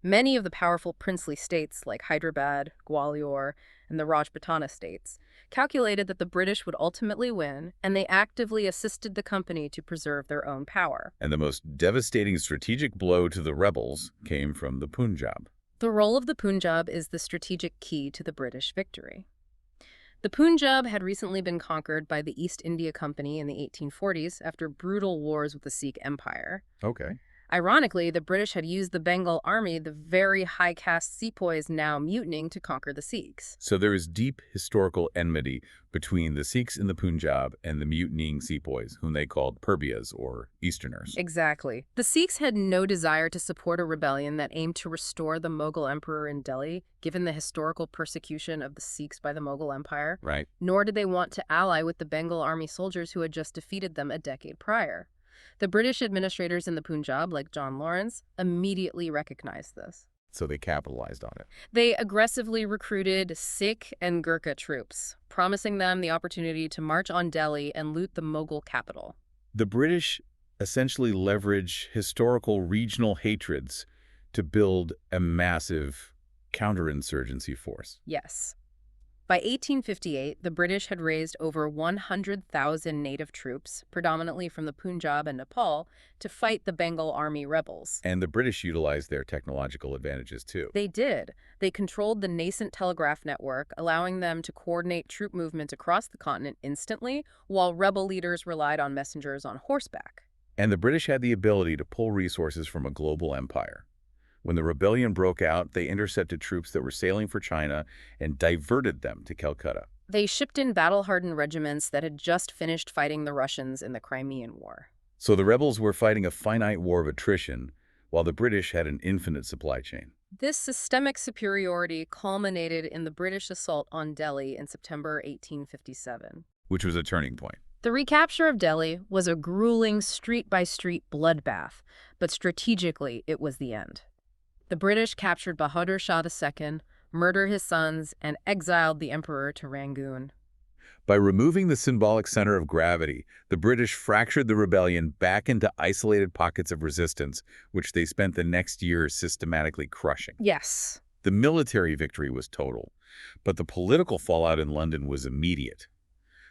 [SPEAKER 2] Many of the powerful princely states like Hyderabad, Gwalior, and the Rajputana states calculated that the British would ultimately win, and they actively assisted the company to preserve their own power.
[SPEAKER 1] And the most devastating strategic blow to the rebels came from the Punjab.
[SPEAKER 2] The role of the Punjab is the strategic key to the British victory. The Punjab had recently been conquered by the East India Company in the 1840s after brutal wars with the Sikh Empire.
[SPEAKER 1] Okay.
[SPEAKER 2] Ironically, the British had used the Bengal army, the very high-caste sepoys now mutinying, to conquer the Sikhs.
[SPEAKER 1] So there is deep historical enmity between the Sikhs in the Punjab and the mutinying sepoys, whom they called Purbias, or Easterners.
[SPEAKER 2] Exactly. The Sikhs had no desire to support a rebellion that aimed to restore the Mughal emperor in Delhi, given the historical persecution of the Sikhs by the Mughal Empire.
[SPEAKER 1] Right.
[SPEAKER 2] Nor did they want to ally with the Bengal army soldiers who had just defeated them a decade prior. The British administrators in the Punjab, like John Lawrence, immediately recognized this.
[SPEAKER 1] So they capitalized on it.
[SPEAKER 2] They aggressively recruited Sikh and Gurkha troops, promising them the opportunity to march on Delhi and loot the Mughal capital.
[SPEAKER 1] The British essentially leverage historical regional hatreds to build a massive counterinsurgency force.
[SPEAKER 2] Yes. By 1858, the British had raised over 100,000 native troops, predominantly from the Punjab and Nepal, to fight the Bengal army rebels.
[SPEAKER 1] And the British utilized their technological advantages, too.
[SPEAKER 2] They did. They controlled the nascent telegraph network, allowing them to coordinate troop movement across the continent instantly, while rebel leaders relied on messengers on horseback.
[SPEAKER 1] And the British had the ability to pull resources from a global empire. When the rebellion broke out, they intercepted troops that were sailing for China and diverted them to Calcutta.
[SPEAKER 2] They shipped in battle-hardened regiments that had just finished fighting the Russians in the Crimean War.
[SPEAKER 1] So the rebels were fighting a finite war of attrition, while the British had an infinite supply chain.
[SPEAKER 2] This systemic superiority culminated in the British assault on Delhi in September 1857.
[SPEAKER 1] Which was a turning point.
[SPEAKER 2] The recapture of Delhi was a grueling street-by-street bloodbath, but strategically it was the end. The British captured Bahadur Shah II, murdered his sons, and exiled the emperor to Rangoon.
[SPEAKER 1] By removing the symbolic center of gravity, the British fractured the rebellion back into isolated pockets of resistance, which they spent the next year systematically crushing.
[SPEAKER 2] Yes.
[SPEAKER 1] The military victory was total, but the political fallout in London was immediate.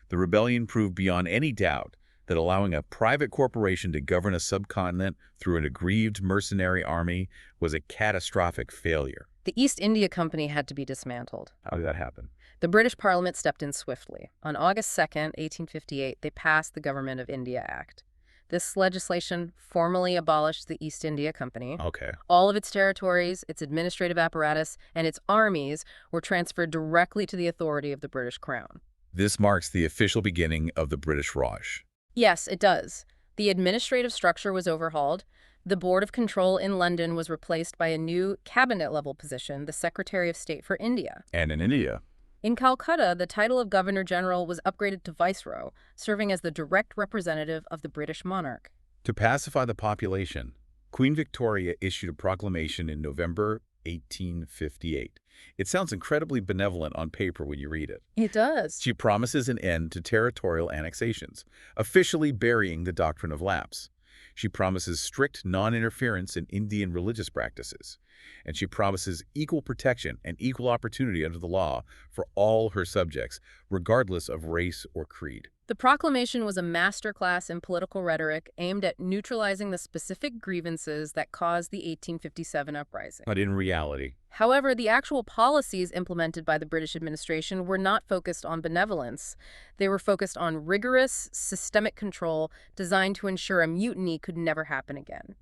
[SPEAKER 1] The rebellion proved beyond any doubt that allowing a private corporation to govern a subcontinent through an aggrieved mercenary army was a catastrophic failure.
[SPEAKER 2] The East India Company had to be dismantled.
[SPEAKER 1] How did that happen?
[SPEAKER 2] The British Parliament stepped in swiftly. On August 2nd, 1858, they passed the Government of India Act. This legislation formally abolished the East India Company.
[SPEAKER 1] Okay.
[SPEAKER 2] All of its territories, its administrative apparatus, and its armies were transferred directly to the authority of the British Crown.
[SPEAKER 1] This marks the official beginning of the British Raj.
[SPEAKER 2] Yes, it does. The administrative structure was overhauled. The Board of Control in London was replaced by a new cabinet-level position, the Secretary of State for India.
[SPEAKER 1] And in India.
[SPEAKER 2] In Calcutta, the title of Governor-General was upgraded to Viceroy, serving as the direct representative of the British monarch.
[SPEAKER 1] To pacify the population, Queen Victoria issued a proclamation in November 1858. It sounds incredibly benevolent on paper when you read it.
[SPEAKER 2] It does.
[SPEAKER 1] She promises an end to territorial annexations, officially burying the doctrine of lapse. She promises strict non-interference in Indian religious practices. And she promises equal protection and equal opportunity under the law for all her subjects, regardless of race or creed.
[SPEAKER 2] The proclamation was a masterclass in political rhetoric aimed at neutralizing the specific grievances that caused the 1857 uprising.
[SPEAKER 1] But in reality,
[SPEAKER 2] However, the actual policies implemented by the British administration were not focused on benevolence. They were focused on rigorous, systemic control designed to ensure a mutiny could never happen again.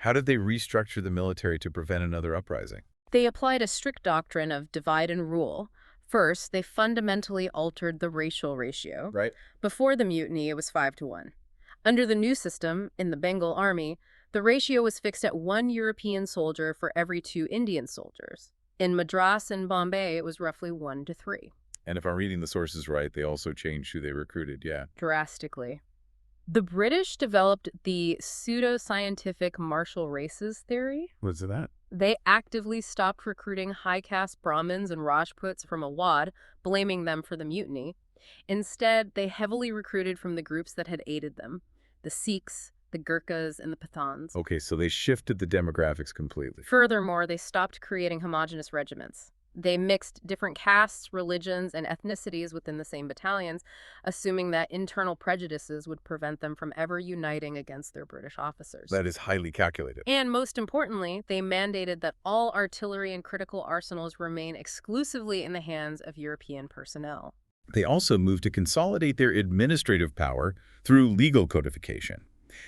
[SPEAKER 1] how did they restructure the military to prevent another uprising?
[SPEAKER 2] They applied a strict doctrine of divide and rule. First, they fundamentally altered the racial ratio.
[SPEAKER 1] Right.
[SPEAKER 2] Before the mutiny, it was 5-1. Under the new system, in the Bengal Army, the ratio was fixed at 1 European soldier for every 2 Indian soldiers. In Madras and Bombay, it was roughly 1-3.
[SPEAKER 1] And if I'm reading the sources right, they also changed who they recruited, yeah.
[SPEAKER 2] Drastically. The British developed the pseudo-scientific martial races theory.
[SPEAKER 1] What's that?
[SPEAKER 2] They actively stopped recruiting high-caste Brahmins and Rajputs from Awadh, blaming them for the mutiny. Instead, they heavily recruited from the groups that had aided them, the Sikhs, the Gurkhas, and the Pathans.
[SPEAKER 1] Okay, so they shifted the demographics completely.
[SPEAKER 2] Furthermore, they stopped creating homogenous regiments. They mixed different castes, religions, and ethnicities within the same battalions, assuming that internal prejudices would prevent them from ever uniting against their British officers.
[SPEAKER 1] That is highly calculated.
[SPEAKER 2] And most importantly, they mandated that all artillery and critical arsenals remain exclusively in the hands of European personnel.
[SPEAKER 1] They also moved to consolidate their administrative power through legal codification.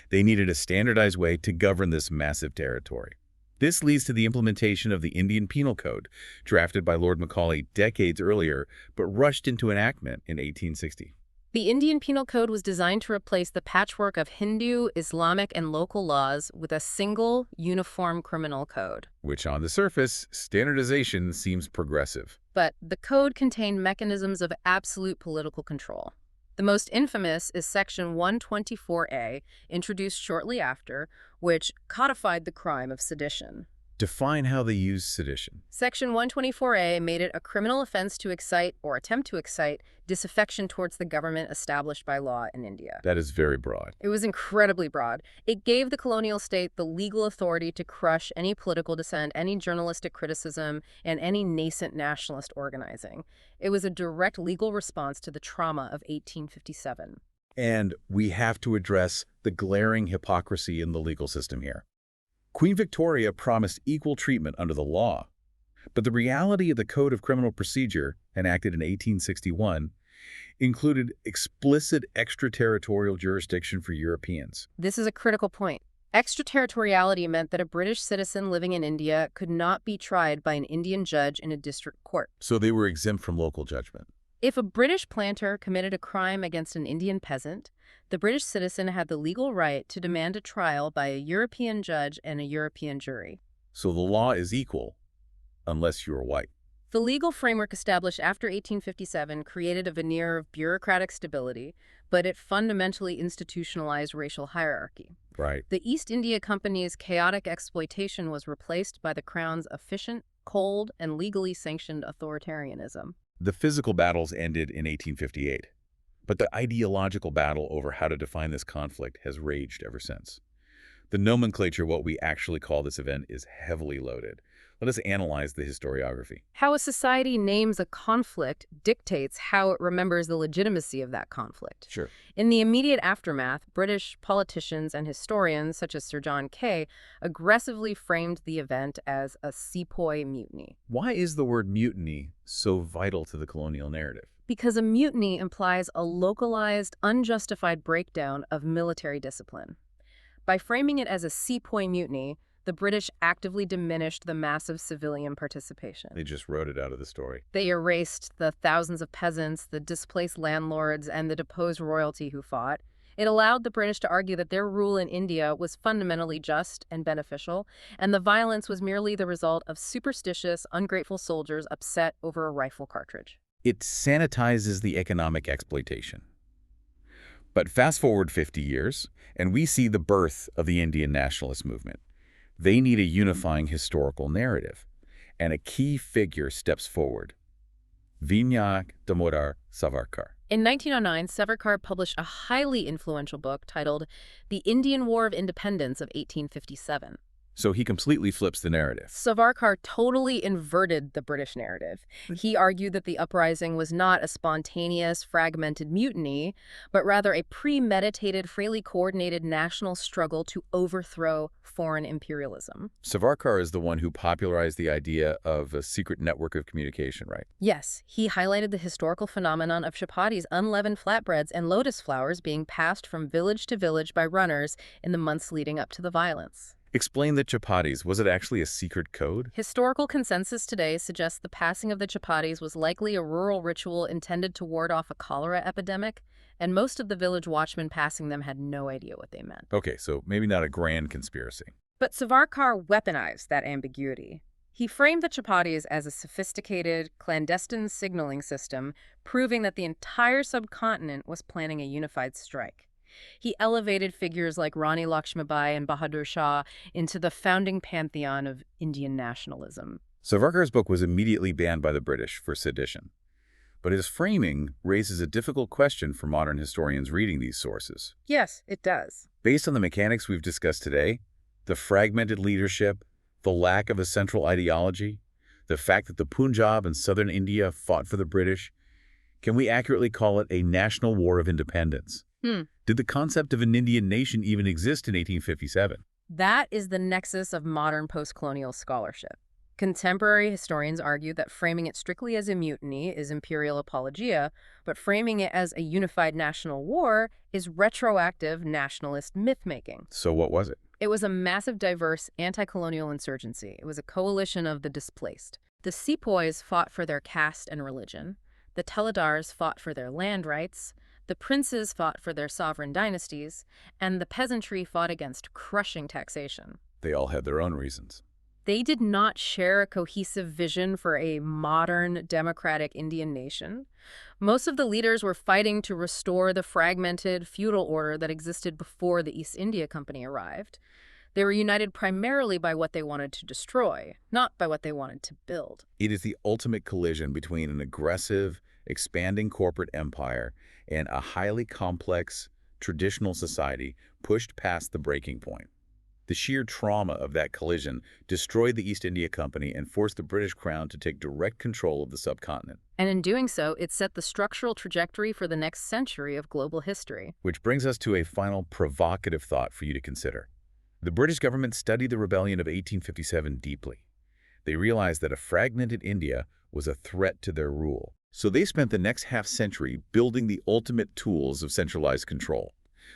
[SPEAKER 1] They needed a standardized way to govern this massive territory. This leads to the implementation of the Indian Penal Code, drafted by Lord Macaulay decades earlier, but rushed into enactment in 1860.
[SPEAKER 2] The Indian Penal Code was designed to replace the patchwork of Hindu, Islamic, and local laws with a single, uniform criminal code.
[SPEAKER 1] Which, on the surface, standardization seems progressive.
[SPEAKER 2] But the code contained mechanisms of absolute political control. The most infamous is Section 124A, introduced shortly after, which codified the crime of sedition.
[SPEAKER 1] Define how they use sedition.
[SPEAKER 2] Section 124A made it a criminal offense to excite or attempt to excite disaffection towards the government established by law in India.
[SPEAKER 1] That is very broad.
[SPEAKER 2] It was incredibly broad. It gave the colonial state the legal authority to crush any political dissent, any journalistic criticism, and any nascent nationalist organizing. It was a direct legal response to the trauma of 1857.
[SPEAKER 1] And we have to address the glaring hypocrisy in the legal system here. Queen Victoria promised equal treatment under the law, but the reality of the Code of Criminal Procedure, enacted in 1861, included explicit extraterritorial jurisdiction for Europeans.
[SPEAKER 2] This is a critical point. Extraterritoriality meant that a British citizen living in India could not be tried by an Indian judge in a district court.
[SPEAKER 1] So they were exempt from local judgment.
[SPEAKER 2] If a British planter committed a crime against an Indian peasant, the British citizen had the legal right to demand a trial by a European judge and a European jury.
[SPEAKER 1] So the law is equal, unless you are white.
[SPEAKER 2] The legal framework established after 1857 created a veneer of bureaucratic stability, but it fundamentally institutionalized racial hierarchy.
[SPEAKER 1] Right.
[SPEAKER 2] The East India Company's chaotic exploitation was replaced by the Crown's efficient, cold, and legally sanctioned authoritarianism.
[SPEAKER 1] The physical battles ended in 1858, but the ideological battle over how to define this conflict has raged ever since. The nomenclature, what we actually call this event, is heavily loaded. Let us analyze the historiography.
[SPEAKER 2] How a society names a conflict dictates how it remembers the legitimacy of that conflict.
[SPEAKER 1] Sure.
[SPEAKER 2] In the immediate aftermath, British politicians and historians, such as Sir John Kay, aggressively framed the event as a sepoy mutiny.
[SPEAKER 1] Why is the word mutiny so vital to the colonial narrative?
[SPEAKER 2] Because a mutiny implies a localized, unjustified breakdown of military discipline. By framing it as a sepoy mutiny, the British actively diminished the massive civilian participation.
[SPEAKER 1] They just wrote it out of the story.
[SPEAKER 2] They erased the thousands of peasants, the displaced landlords, and the deposed royalty who fought. It allowed the British to argue that their rule in India was fundamentally just and beneficial, and the violence was merely the result of superstitious, ungrateful soldiers upset over a rifle cartridge.
[SPEAKER 1] It sanitizes the economic exploitation. But fast forward 50 years, and we see the birth of the Indian nationalist movement. They need a unifying historical narrative. and a key figure steps forward, Vinayak Damodar Savarkar.
[SPEAKER 2] In 1909, Savarkar published a highly influential book titled The Indian War of Independence of 1857.
[SPEAKER 1] So he completely flips the narrative.
[SPEAKER 2] Savarkar totally inverted the British narrative. He argued that the uprising was not a spontaneous, fragmented mutiny, but rather a premeditated, freely coordinated national struggle to overthrow foreign imperialism.
[SPEAKER 1] Savarkar is the one who popularized the idea of a secret network of communication, right?
[SPEAKER 2] Yes, he highlighted the historical phenomenon of chapatis, unleavened flatbreads, and lotus flowers being passed from village to village by runners in the months leading up to the violence.
[SPEAKER 1] Explain the chapatis. Was it actually a secret code?
[SPEAKER 2] Historical consensus today suggests the passing of the chapatis was likely a rural ritual intended to ward off a cholera epidemic, and most of the village watchmen passing them had no idea what they meant.
[SPEAKER 1] Okay, so maybe not a grand conspiracy.
[SPEAKER 2] But Savarkar weaponized that ambiguity. He framed the chapatis as a sophisticated, clandestine signaling system, proving that the entire subcontinent was planning a unified strike. He elevated figures like Rani Lakshmibai and Bahadur Shah into the founding pantheon of Indian nationalism.
[SPEAKER 1] Savarkar's book was immediately banned by the British for sedition. But his framing raises a difficult question for modern historians reading these sources.
[SPEAKER 2] Yes, it does.
[SPEAKER 1] Based on the mechanics we've discussed today, the fragmented leadership, the lack of a central ideology, the fact that the Punjab and southern India fought for the British, can we accurately call it a national war of independence? Did the concept of an Indian nation even exist in 1857?
[SPEAKER 2] That is the nexus of modern post-colonial scholarship. Contemporary historians argue that framing it strictly as a mutiny is imperial apologia, but framing it as a unified national war is retroactive nationalist myth-making.
[SPEAKER 1] So what was it?
[SPEAKER 2] It was a massive, diverse, anti-colonial insurgency. It was a coalition of the displaced. The sepoys fought for their caste and religion. The Teladars fought for their land rights. The princes fought for their sovereign dynasties, and the peasantry fought against crushing taxation.
[SPEAKER 1] They all had their own reasons.
[SPEAKER 2] They did not share a cohesive vision for a modern, democratic Indian nation. Most of the leaders were fighting to restore the fragmented feudal order that existed before the East India Company arrived. They were united primarily by what they wanted to destroy, not by what they wanted to build.
[SPEAKER 1] It is the ultimate collision between an aggressive, expanding corporate empire and a highly complex, traditional society pushed past the breaking point. The sheer trauma of that collision destroyed the East India Company and forced the British Crown to take direct control of the subcontinent.
[SPEAKER 2] And in doing so, it set the structural trajectory for the next century of global history.
[SPEAKER 1] Which brings us to a final provocative thought for you to consider. The British government studied the rebellion of 1857 deeply. They realized that a fragmented India was a threat to their rule. So they spent the next half-century building the ultimate tools of centralized control.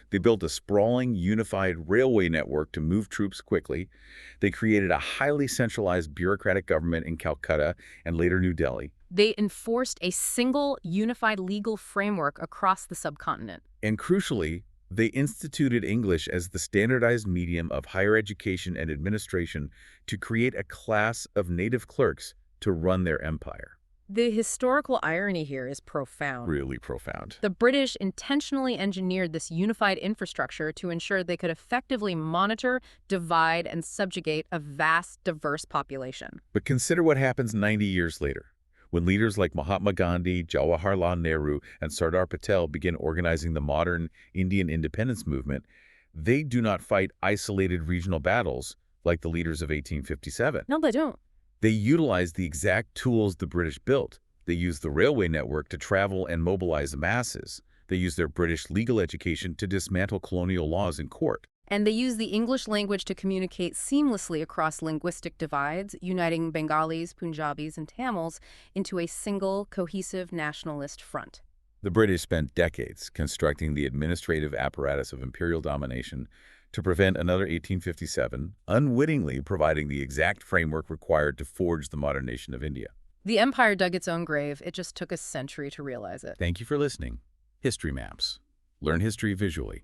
[SPEAKER 1] They built a sprawling, unified railway network to move troops quickly. They created a highly centralized bureaucratic government in Calcutta and later New Delhi.
[SPEAKER 2] They enforced a single, unified legal framework across the subcontinent.
[SPEAKER 1] And crucially, they instituted English as the standardized medium of higher education and administration to create a class of native clerks to run their empire.
[SPEAKER 2] The historical irony here is profound.
[SPEAKER 1] Really profound.
[SPEAKER 2] The British intentionally engineered this unified infrastructure to ensure they could effectively monitor, divide, and subjugate a vast, diverse population.
[SPEAKER 1] But consider what happens 90 years later, when leaders like Mahatma Gandhi, Jawaharlal Nehru, and Sardar Patel begin organizing the modern Indian independence movement. They do not fight isolated regional battles like the leaders of 1857.
[SPEAKER 2] No, they don't.
[SPEAKER 1] They utilize the exact tools the British built. They use the railway network to travel and mobilize the masses. They use their British legal education to dismantle colonial laws in court.
[SPEAKER 2] And they use the English language to communicate seamlessly across linguistic divides, uniting Bengalis, Punjabis, and Tamils into a single, cohesive nationalist front.
[SPEAKER 1] The British spent decades constructing the administrative apparatus of imperial domination to prevent another 1857, unwittingly providing the exact framework required to forge the modern nation of India.
[SPEAKER 2] The empire dug its own grave. It just took a century to realize it.
[SPEAKER 1] Thank you for listening. History Maps. Learn history visually.